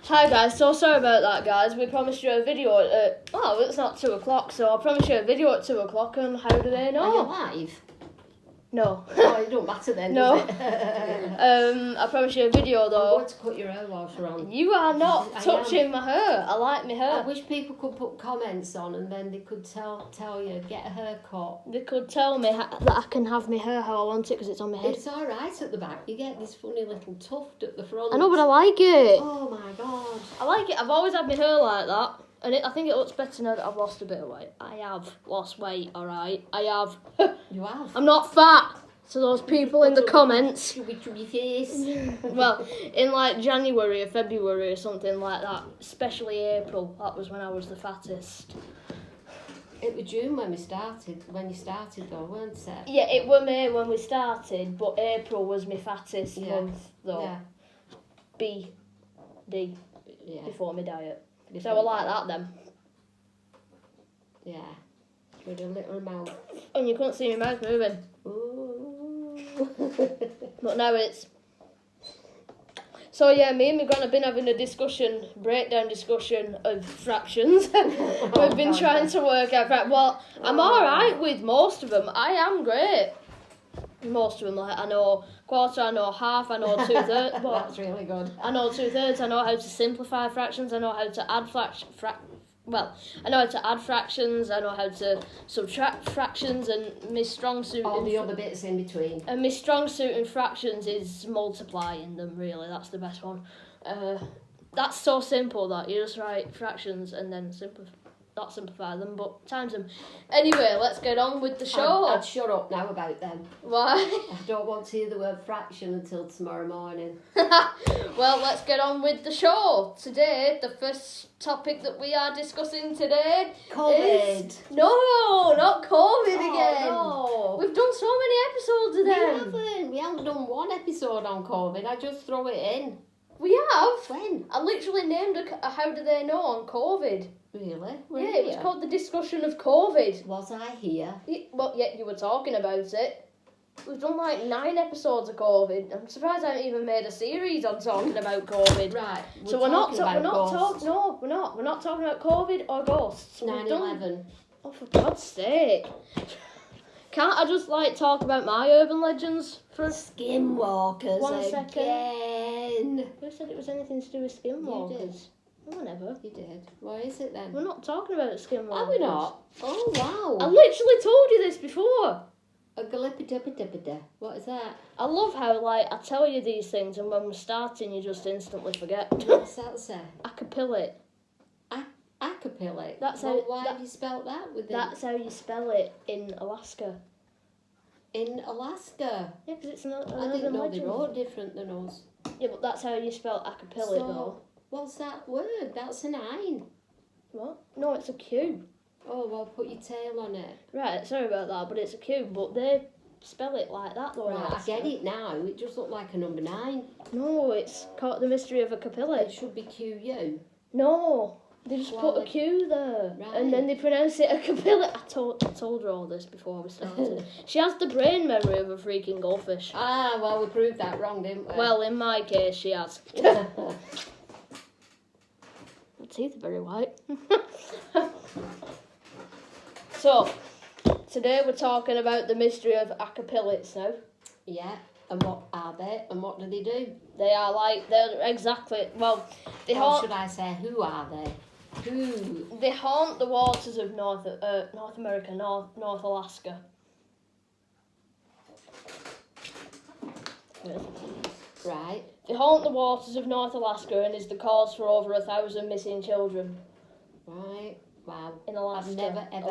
Hi guys, so sorry about that guys. We promised you a video at, well, it's not 2 o'clock, so I promised you a video at 2 o'clock and how do they know? Are you live? No. Oh, it don't matter then, No. does it? I promised you a video I'm though. going to cut your hair whilst you're on. You are not touching my hair. I like my hair. I wish people could put comments on and then they could tell you, get a haircut. They could tell me that I can have my hair how I want it because it's on my head. It's alright at the back. You get this funny little tuft at the front. I know, but I like it. Oh my god. I like it. I've always had my hair like that. And I think it looks better now that I've lost a bit of weight. I have lost weight, alright. I have. You have? I'm not fat. So those people in the comments. Chubby face. Well, in like January or February or something like that, especially April, that was when I was the fattest. It was June when you started though, weren't it? Yeah, it were May when we started, but April was my fattest month though. Yeah. B.D. Yeah. Before my diet. So I like that then. Yeah. With a little mouth. And you couldn't see my mouth moving. Ooh. But now it's... So yeah, me and my gran have been having a breakdown discussion of fractions. We've been trying to work out... Well, I'm alright with most of them. I am great. Most of them, like I know quarter, I know half, I know 2/3. That's really good. I know 2/3. I know how to simplify fractions. I know how to add I know how to add fractions. I know how to subtract fractions, and my strong suit. All the other bits in between. And my strong suit in fractions is multiplying them. Really, that's the best one. That's so simple that you just write fractions and then not simplify them, but times them. Anyway, let's get on with the show. I'd shut up now about them. Why? I don't want to hear the word fraction until tomorrow morning. Well, let's get on with the show. Today, the first topic that we are discussing today COVID. is... No, not COVID again. No. We've done so many episodes of them. We haven't done one episode on COVID. I just throw it in. We have. When? I literally named a How Do They Know on COVID. Really? Yeah, it was called the discussion of COVID. Was I here? Well, yeah, you were talking about it. We've done like 9 episodes of COVID. I'm surprised I haven't even made a series on talking about COVID. Right. So we're not talking about COVID or ghosts. 9/11. Oh, for God's sake! Can't I just talk about my urban legends for Skinwalkers 1 second? Again. Who said it was anything to do with skinwalkers? You did. No, never. You did. What is it then? We're not talking about skinwalkers. Are we not? Oh wow. I literally told you this before. A galipidipidipida. What is that? I love how I tell you these things and when we're starting you just instantly forget. What's that say? Acapillit. Acapillit. That's why have you spelt that with it? That's how you spell it in Alaska. In Alaska. Yeah, because it's not. I didn't know they wrote different than us. Yeah, but that's how you spell acapillit though. What's that word? That's a 9. What? No, it's a Q. Oh, well, put your tail on it. Right, sorry about that, but it's a Q, but they spell it like that though. Right, I get it now. It just looked like a number 9. No, it's called the mystery of acapillit. It should be QU. No, they just put a Q there. Right. And then they pronounce it acapillit. I told her all this before we started. She has the brain memory of a freaking goldfish. Ah, well, we proved that wrong, didn't we? Well, in my case, she has. Teeth are very white. So, today we're talking about the mystery of acapillits now. Yeah, and what are they? And what do they do? They're exactly, well, should I say, who are they? Who? They haunt the waters of North America, North Alaska. Right. They haunt the waters of North Alaska and is the cause for over 1,000 missing children. Right. Wow. In Alaska. I've never, ever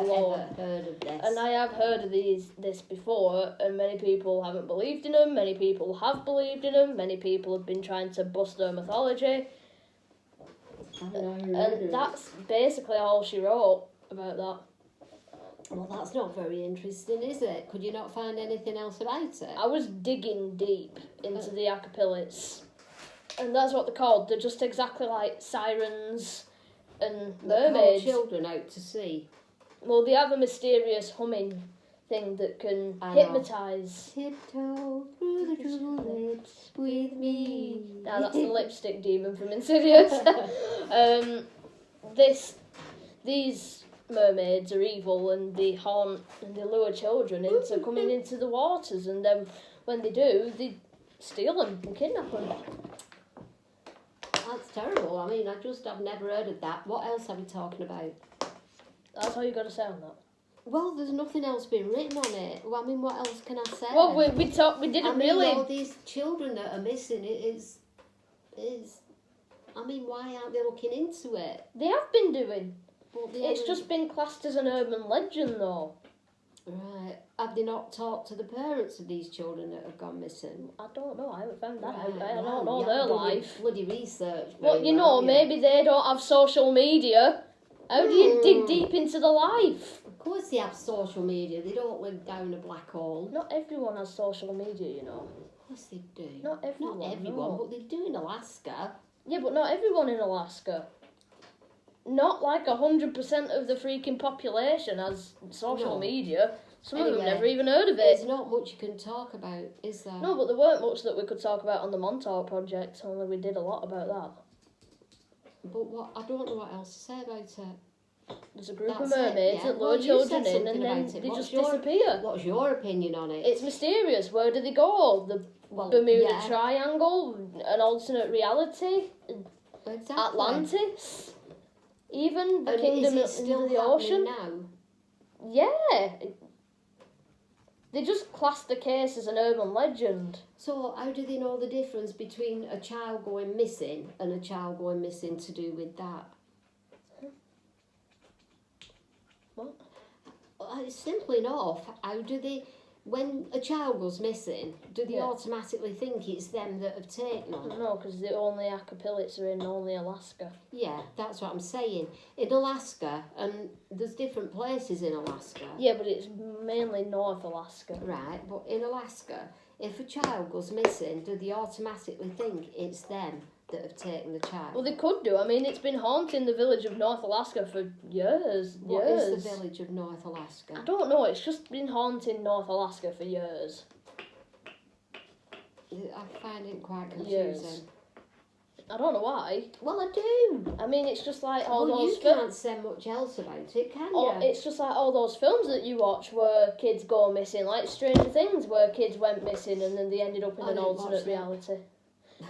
heard of this. And I have heard of this before, and many people haven't believed in them, many people have believed in them, many people have been trying to bust their mythology. And that's basically all she wrote about that. Well, that's not very interesting, is it? Could you not find anything else about it? I was digging deep into the acapillits, and that's what they're called. They're just exactly like sirens and mermaids. Children out to sea. Well, they have a mysterious humming thing that can I know. hypnotise. Tiptoe through the tulips with me. Now that's the lipstick demon from Insidious. These mermaids are evil and they haunt and they lure children into coming into the waters, and then when they do, they steal them and kidnap them. That's terrible. I mean, I've never heard of that. What else are we talking about? That's how you got to sound that. Well, there's nothing else been written on it. Well, I mean, what else can I say? Well, we didn't really. All these children that are missing is. I mean, why aren't they looking into it? They have been doing. But It's just been classed as an urban legend, though. Right. Have they not talked to the parents of these children that have gone missing? I don't know. I haven't found that out. Right, I don't well, know you their haven't done your life. bloody research. Well, very you know, well, maybe they don't have social media. How do you dig deep into the life? Of course they have social media. They don't live down a black hole. Not everyone has social media, you know. Of course they do. Not everyone. Not everyone, no. but they do in Alaska. Yeah, but not everyone in Alaska. Not like 100% of the freaking population has social No. media. Some of them Anyway, never even heard of There's it. not much you can talk about, is there? No, but there weren't much that we could talk about on the Montauk project, only we did a lot about that. But what I don't know what else to say about it. There's a group of That's it, mermaids yeah. that lure Well, you children said in and something then about it. they What's just your- disappear. What's your opinion on it? It's mysterious. Where do they go? The Well, Bermuda yeah, Triangle? An alternate reality? exactly. Atlantis? Even the And kingdom is it still under the happening ocean? now? Yeah. They just classed the case as an urban legend. So how do they know the difference between a child going missing and a child going missing to do with that? What? It's simple enough. How do they, when a child goes missing, do they Yeah. automatically think it's them that have taken them? No, because the only acapullites are in only Alaska. Yeah, that's what I'm saying. In Alaska, and there's different places in Alaska. Yeah, but it's mainly North Alaska. Right, but in Alaska, if a child goes missing, do they automatically think it's them that have taken the child? Well, they could do. I mean, it's been haunting the village of North Alaska for years. What years. is the village of North Alaska? I don't know. It's just been haunting North Alaska for years. I find it quite confusing. Years. I don't know why. Well, I do. I mean, it's just like all Well, those you films. can't say much else about it, can Or you? it's just like all those films that you watch where kids go missing, like Stranger Things, where kids went missing and then they ended up in I an didn't watch alternate that. reality.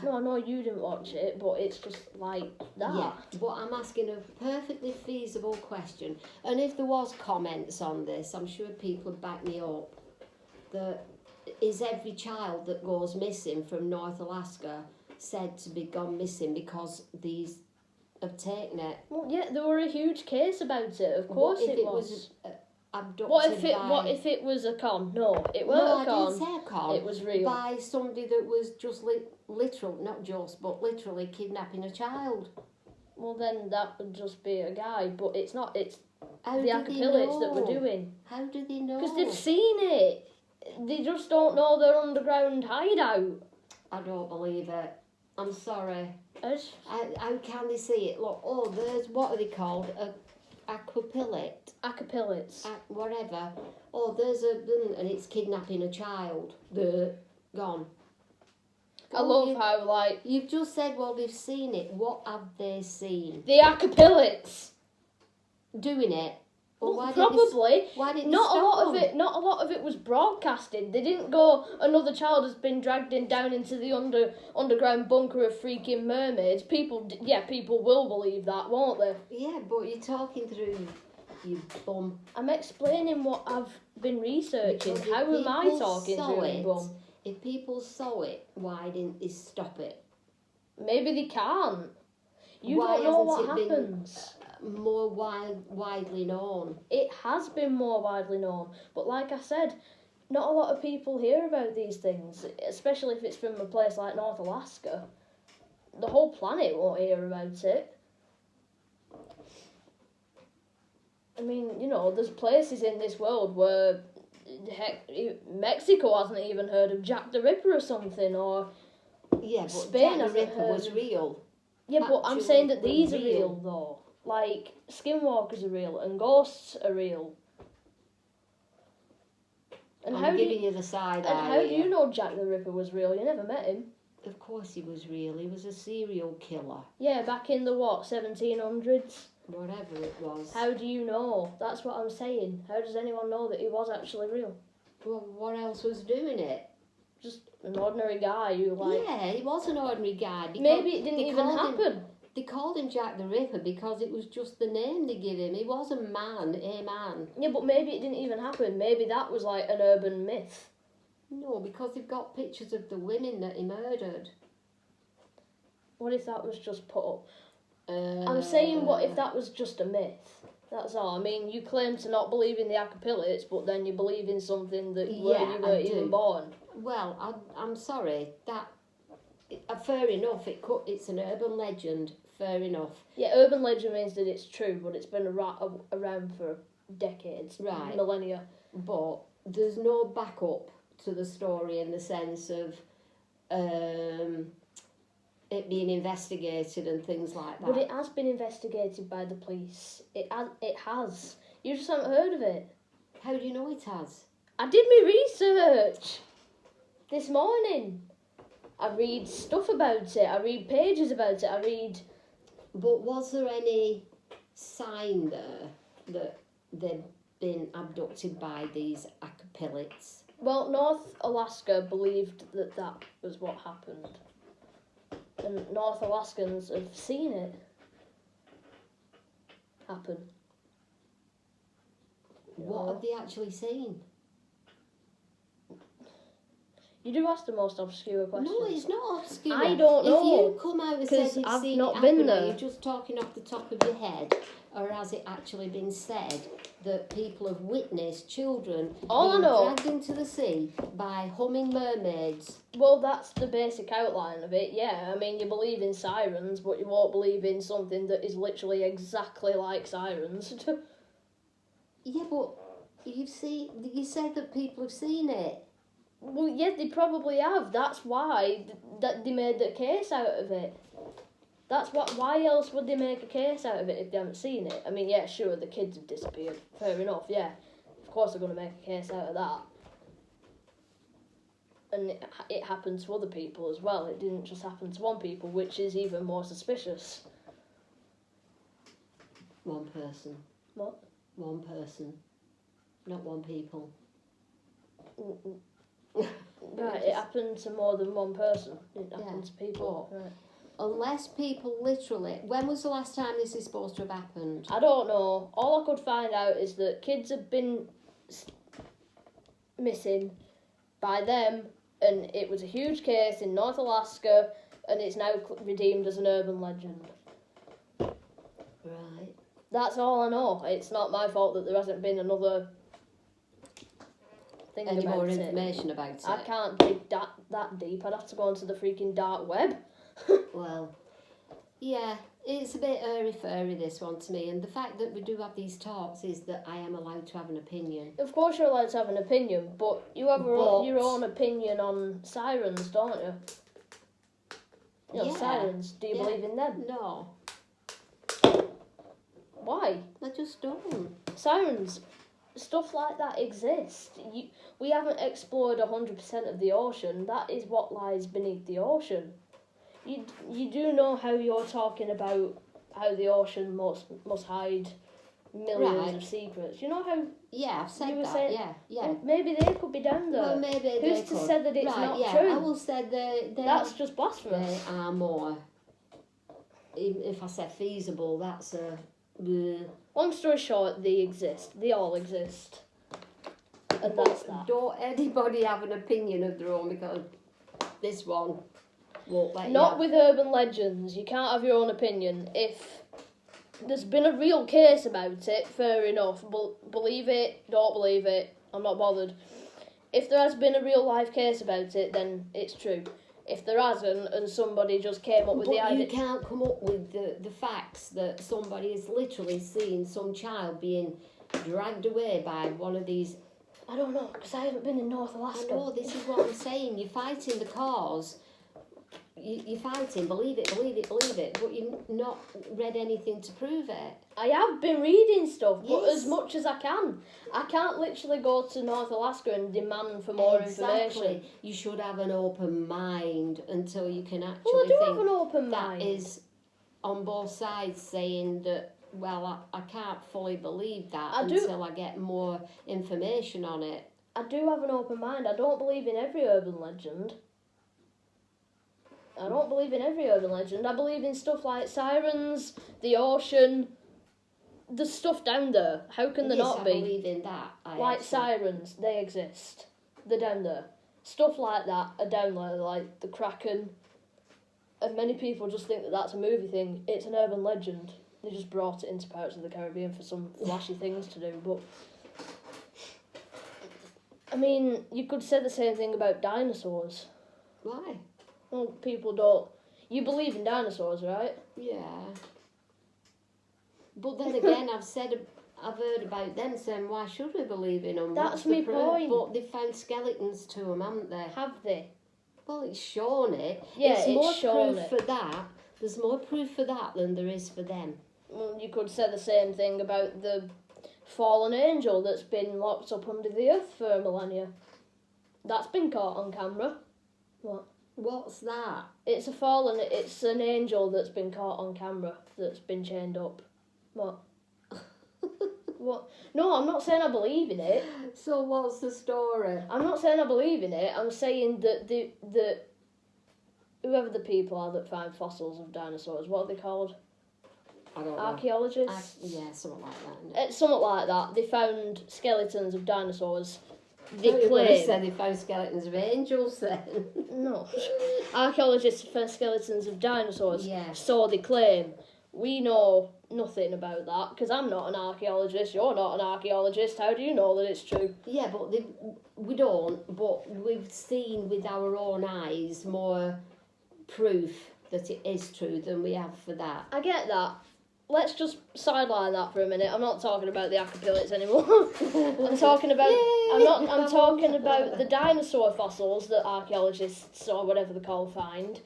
No, I know you didn't watch it, but it's just like that. Yeah, but I'm asking a perfectly feasible question. And if there was comments on this, I'm sure people would back me up. That is every child that goes missing from North Alaska said to be gone missing because these have taken it? Well, yeah, there were a huge case about it. Of course, What if it was. abducted What if it? by... What if it was a con? No, it No, weren't I a con. didn't say a con. It was real. By somebody that was just literal, not just, but literally kidnapping a child. Well, then that would just be a guy, but it's not. It's How the do they acapullites that we're know? doing. How do they know? Because they've seen it. They just don't know their underground hideout. I don't believe it. I'm sorry. As How can they see it? Look, oh, there's, what are they called? A aquapillet. acapullites. Whatever. Oh, there's and it's kidnapping a child. Gone. I love how, like, You've just said, well, they've seen it. What have they seen? the acapullites. Doing it. Well, Well, why probably. Why didn't Not they a stop lot of them? it. Not a lot of it was broadcasted. They didn't go. Another child has been dragged in down into the underground bunker of freaking mermaids. People will believe that, won't they? Yeah, but you're talking through, you bum. I'm explaining what I've been researching. Because if How am I people talking saw through it, it, bum? If people saw it, why didn't they stop it? Maybe they can't. You Why don't know what hasn't it been- happens. More widely known. It has been more widely known, but like I said, not a lot of people hear about these things, especially if it's from a place like North Alaska. The whole planet won't hear about it. I mean, you know, there's places in this world where, heck, Mexico hasn't even heard of Jack the Ripper or something, or Yeah, but Spain Jack the hasn't Ripper heard was of- real. yeah, but I'm Actually, saying that these are real. real though. Like, skinwalkers are real and ghosts are real. And I'm giving you the side eye. And how do here. you know Jack the Ripper was real? You never met him. Of course he was real. He was a serial killer. Yeah, back in the 1700s? Whatever it was. How do you know? That's what I'm saying. How does anyone know that he was actually real? Well, what else was doing it? Just an ordinary guy who, Yeah, he was an ordinary guy. Maybe it didn't even happen. They called him Jack the Ripper because it was just the name they give him. He was a man. Yeah, but maybe it didn't even happen. Maybe that was like an urban myth. No, because they've got pictures of the women that he murdered. What if that was just put up? I'm saying, what if that was just a myth? That's all. I mean, you claim to not believe in the acapullites, but then you believe in something that you weren't even born. Well, I'm sorry. Fair enough. It's an urban legend. Fair enough. Yeah, urban legend means that it's true, but it's been around for decades, right? Millennia. But there's no backup to the story in the sense of it being investigated and things like that. But it has been investigated by the police. It has. You just haven't heard of it. How do you know it has? I did my research this morning. I read stuff about it. I read pages about it. But was there any sign there that they'd been abducted by these acapullites? Well, North Alaska believed that was what happened. And North Alaskans have seen it happen. What have they actually seen? You do ask the most obscure questions. No, it's not obscure. I don't know. If you come out and said you've seen not it been happen, there. are you just talking off the top of your head, or has it actually been said that people have witnessed children being dragged into the sea by humming mermaids? Well, that's the basic outline of it, yeah. I mean, you believe in sirens, but you won't believe in something that is literally exactly like sirens. Yeah, but you said that people have seen it. Well, yeah, they probably have. That's why that they made a case out of it. Why else would they make a case out of it if they haven't seen it? I mean, yeah, sure, the kids have disappeared. Fair enough, yeah. Of course they're going to make a case out of that. And it happened to other people as well. It didn't just happen to one people, which is even more suspicious. One person. What? One person. Not one people. Right, it happened to more than one person. It happened to people. Right. Unless people literally... When was the last time this is supposed to have happened? I don't know. All I could find out is that kids have been missing by them, and it was a huge case in North Alaska, and it's now redeemed as an urban legend. Right. That's all I know. It's not my fault that there hasn't been another thing Any about more it. information about it? I can't dig that deep. I'd have to go onto the freaking dark web. Well, yeah, it's a bit airy-fairy, this one, to me. And the fact that we do have these talks is that I am allowed to have an opinion. Of course you're allowed to have an opinion, but you have your own opinion on sirens, don't you? You know, sirens. Do you believe in them? No. Why? I just don't. Sirens, stuff like that exists. We haven't explored 100% of the ocean. That is what lies beneath the ocean. You do know how you're talking about how the ocean must hide millions of secrets. You know how... Yeah, I've said that, saying, yeah. Well, maybe they could be down there. Well, maybe Who's they to could. say that it's not true? I will say that's just blasphemous. They are more... If I said feasible, that's a... Long story short, they exist. They all exist. And that's that. Don't anybody have an opinion of their own, because this one won't let Not with urban legends. You can't have your own opinion. If there's been a real case about it, fair enough. Believe it, don't believe it, I'm not bothered. If there has been a real life case about it, then it's true. If there hasn't, and somebody just came up with the idea... But you can't come up with the facts that somebody has literally seen some child being dragged away by one of these... I don't know, because I haven't been in North Alaska. I know, this is what I'm saying. You're fighting the cause you're fighting, believe it, but you've not read anything to prove it. I have been reading stuff, but Yes. as much as I can. I can't literally go to North Alaska and demand for more information. You should have an open mind until you can actually Well, I do think have an open that mind. is on both sides saying that, well, I can't fully believe that until I get more information on it. I do have an open mind. I don't believe in every urban legend. I believe in stuff like sirens, the ocean, the stuff down there. How can there not be? I believe in that. Sirens, they exist. They're down there. Stuff like that are down there, like the Kraken. And many people just think that that's a movie thing. It's an urban legend. They just brought it into Pirates of the Caribbean for some flashy things to do. But I mean, you could say the same thing about dinosaurs. Why? Well, people don't. You believe in dinosaurs, right? Yeah. But then again, I've heard about them saying, why should we believe in them? That's my point. But they found skeletons to them, haven't they? Have they? Well, it's shown it. Yeah, it's more shown proof it. for that. There's more proof for that than there is for them. Well, you could say the same thing about the fallen angel that's been locked up under the earth for millennia. That's been caught on camera. What? What's that? It's an angel that's been caught on camera, that's been chained up. What? What? No, I'm not saying I believe in it. So what's the story? I'm not saying I believe in it. I'm saying that whoever the people are that find fossils of dinosaurs, what are they called? I don't know. Archaeologists? Yeah, something like that. Isn't it? It's something like that. They found skeletons of dinosaurs. They You claim. said they found skeletons of angels then. No. Archaeologists found skeletons of dinosaurs. Yes. So they claim. We know nothing about that because I'm not an archaeologist. You're not an archaeologist. How do you know that it's true? Yeah, but we don't. But we've seen with our own eyes more proof that it is true than we have for that. I get that. Let's just sideline that for a minute. I'm not talking about the acapullites anymore. I'm talking about. I'm talking about the dinosaur fossils that archaeologists or whatever they call find,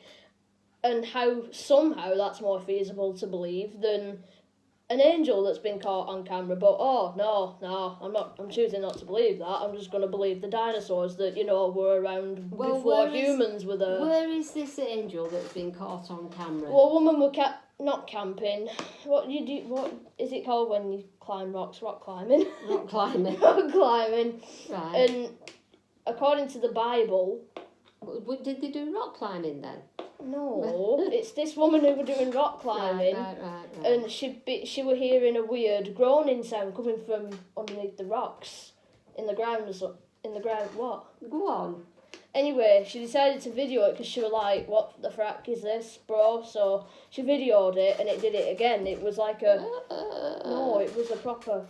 and how somehow that's more feasible to believe than an angel that's been caught on camera. But no, I'm choosing not to believe that. I'm just going to believe the dinosaurs that were around before humans were there. Where is this angel that's been caught on camera? Well, a woman were not camping. What you do? What is it called when you climb rocks? Rock climbing. Rock climbing. Rock climbing. Right. And according to the Bible. Did they do rock climbing then? No, it's this woman who were doing rock climbing, right. and she were hearing a weird groaning sound coming from underneath the rocks, in the ground. What? Go on. Anyway, she decided to video it because she was like, "What the frack is this, bro?" So she videoed it, and it did it again. It was like no, it was a proper.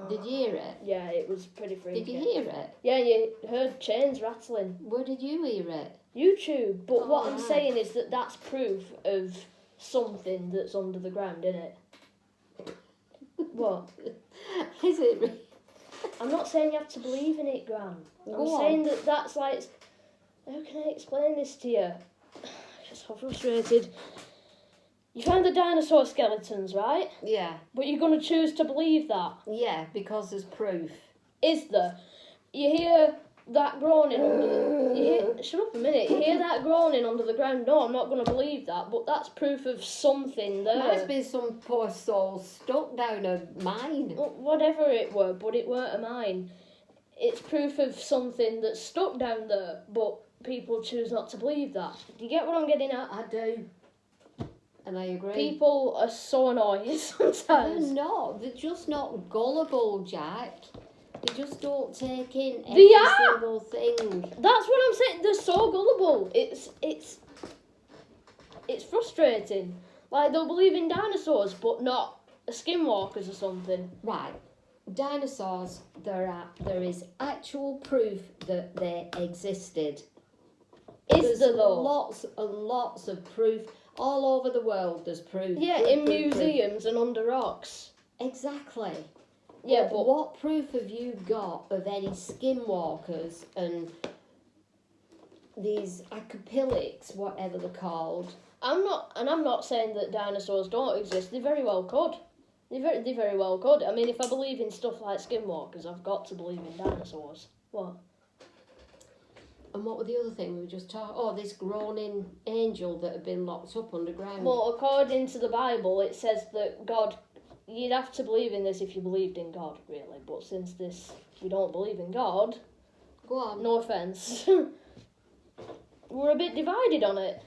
Did you hear it? Yeah, it was pretty freaky. Did you hear it? Yeah, you heard chains rattling. Where did you hear it? YouTube. But what I'm right. saying is that's proof of something that's under the ground, innit? What? Is it? I'm not saying you have to believe in it, Gran. I'm saying that's like... How can I explain this to you? I'm just so frustrated. You found the dinosaur skeletons, right? Yeah. But you're going to choose to believe that? Yeah, because there's proof. Is there? You hear that groaning shut up a minute. You hear that groaning under the ground? No, I'm not going to believe that, but that's proof of something there. Must be some poor soul stuck down a mine. Whatever it were, but it weren't a mine. It's proof of something that's stuck down there, but people choose not to believe that. Do you get what I'm getting at? I do. And I agree. People are so annoying sometimes. They're not. They're just not gullible, Jack. They just don't take in They every are. single thing. That's what I'm saying. They're so gullible. It's frustrating. Like, they'll believe in dinosaurs, but not skinwalkers or something. Right. Dinosaurs, there is actual proof that they existed. Is there though? Lots and lots of proof. All over the world there's proof. Yeah, in museums and under rocks. Exactly. Yeah, but what proof have you got of any skinwalkers and these acapellics, whatever they're called. I'm not saying that dinosaurs don't exist. They very well could. They very well could. I mean, if I believe in stuff like skinwalkers, I've got to believe in dinosaurs. What? And what were the other thing we were just talking? Oh, this groaning angel that had been locked up underground. Well, according to the Bible, it says that God. You'd have to believe in this if you believed in God, really. But since we don't believe in God. Go on. No offence. We're a bit divided on it.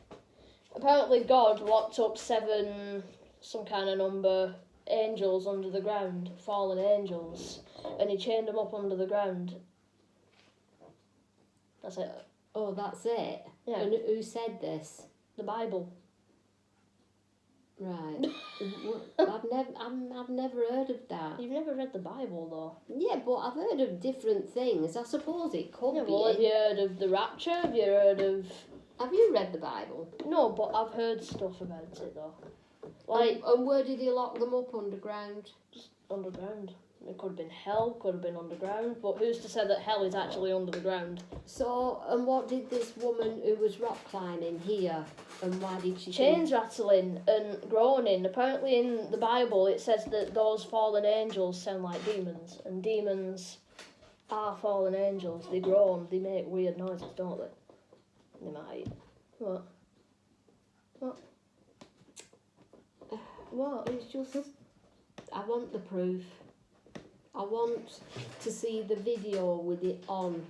Apparently, God locked up 7, some kind of number, angels under the ground, fallen angels, and he chained them up under the ground. That's it. Oh, that's it? Yeah. And who said this? The Bible. Right. I've never heard of that. You've never read the Bible, though. Yeah, but I've heard of different things. I suppose it could be. Well, have you heard of the rapture? Have you heard of... Have you read the Bible? No, but I've heard stuff about it, though. And where did he lock them up underground? Just underground. It could have been hell, could have been underground, but who's to say that hell is actually under the ground? So, and what did this woman who was rock climbing hear, and why did she... Chains rattling and groaning. Apparently in the Bible it says that those fallen angels sound like demons, and demons are fallen angels. They groan, they make weird noises, don't they? They might. What? What? It's just... I want the proof. I want to see the video with it on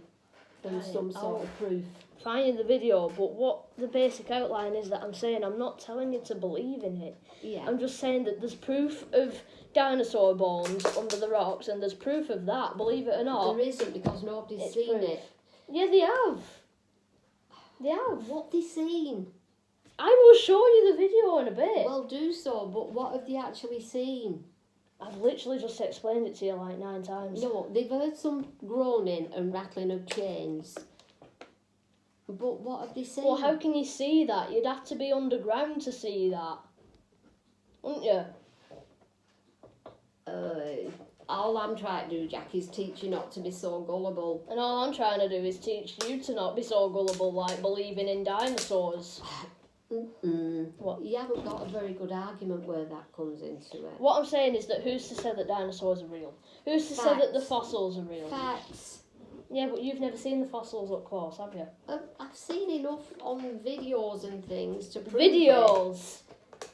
and Right, some sort of proof. Find the video, but what the basic outline is that I'm saying, I'm not telling you to believe in it. Yeah. I'm just saying that there's proof of dinosaur bones under the rocks, and there's proof of that, believe it or not. There isn't, because nobody's It's seen proof. it. Yeah, they have. They have. What they seen? I will show you the video in a bit. Well, do so, but what have they actually seen? I've literally just explained it to you like 9 times. No, they've heard some groaning and rattling of chains. But what have they seen? Well, how can you see that? You'd have to be underground to see that. Wouldn't you? All I'm trying to do, Jack, is teach you not to be so gullible. And all I'm trying to do is teach you to not be so gullible like believing in dinosaurs. What? You haven't got a very good argument where that comes into it. What I'm saying is that who's to say that dinosaurs are real? Who's to say that the Facts. fossils are real? Facts. Yeah, but you've never seen the fossils up close, have you? I've seen enough on videos and things to prove Videos! it.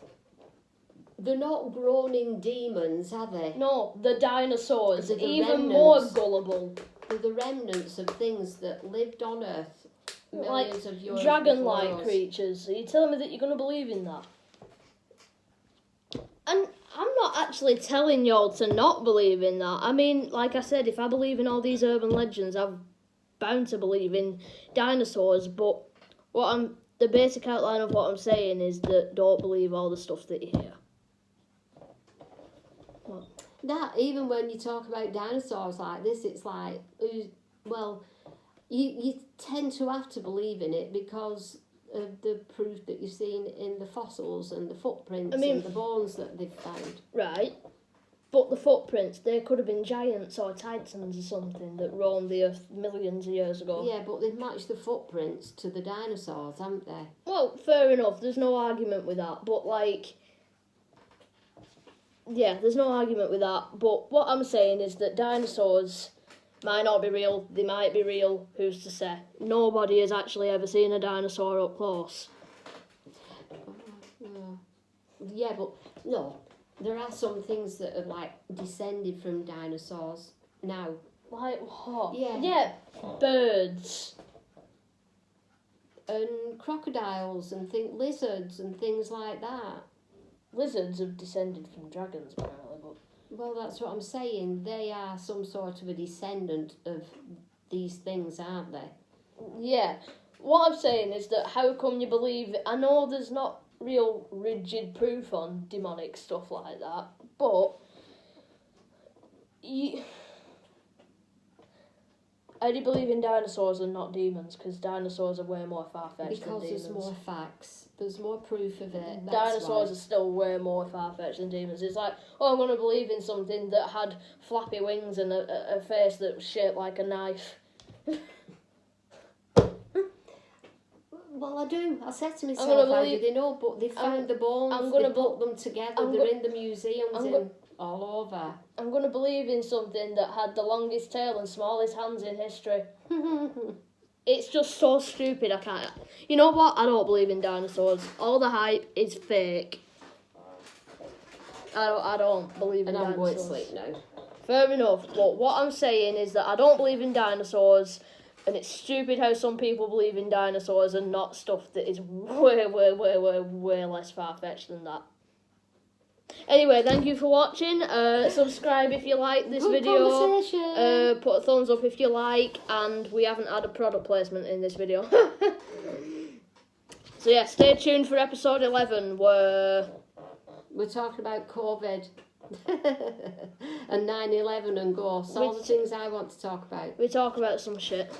They're not groaning demons, are they? No, the dinosaurs. They're the Even more remnants. gullible. They're the remnants of things that lived on Earth millions of years Dragon-like before us. creatures. Are you telling me that you're going to believe in that? And I'm not actually telling y'all to not believe in that. I mean, like I said, if I believe in all these urban legends, I'm bound to believe in dinosaurs. But the basic outline of what I'm saying is that don't believe all the stuff that you hear. What? That, even when you talk about dinosaurs like this, it's like, well, you tend to have to believe in it because of the proof that you've seen in the fossils and the footprints and the bones that they've found. Right. But the footprints, they could have been giants or titans or something that roamed the earth millions of years ago. Yeah, but they've matched the footprints to the dinosaurs, haven't they? Well, fair enough, there's no argument with that, but yeah, there's no argument with that, but what I'm saying is that dinosaurs might not be real, they might be real, who's to say? Nobody has actually ever seen a dinosaur up close. Yeah, but no, there are some things that have descended from dinosaurs now. Like what? Yeah. Yeah, birds. And crocodiles and lizards and things like that. Lizards have descended from dragons, apparently, but... Well, that's what I'm saying. They are some sort of a descendant of these things, aren't they? Yeah. What I'm saying is that how come you believe... I know there's not real rigid proof on demonic stuff like that, but... I do believe in dinosaurs and not demons, because dinosaurs are way more far-fetched than demons. Because there's more facts. There's more proof of it. Dinosaurs are still way more far-fetched than demons. It's like, oh, I'm going to believe in something that had flappy wings and a face that was shaped like a knife. Well, I do. I said to gonna myself, how believe- do they know? But they found the bones, I'm gonna they put them together, I'm they're go- in the museums I'm all over. I'm going to believe in something that had the longest tail and smallest hands in history. It's just so stupid, I can't... You know what? I don't believe in dinosaurs. All the hype is fake. I don't believe in And I'm dinosaurs. going to sleep now. Fair enough, but what I'm saying is that I don't believe in dinosaurs, and it's stupid how some people believe in dinosaurs and not stuff that is way less far-fetched than that. Anyway, thank you for watching. Subscribe if you like this Good video. conversation. Put a thumbs up if you like, and we haven't had a product placement in this video. So yeah, stay tuned for episode 11 where... We're talking about COVID and 9/11 and ghosts. All the things I want to talk about. we talk about some shit.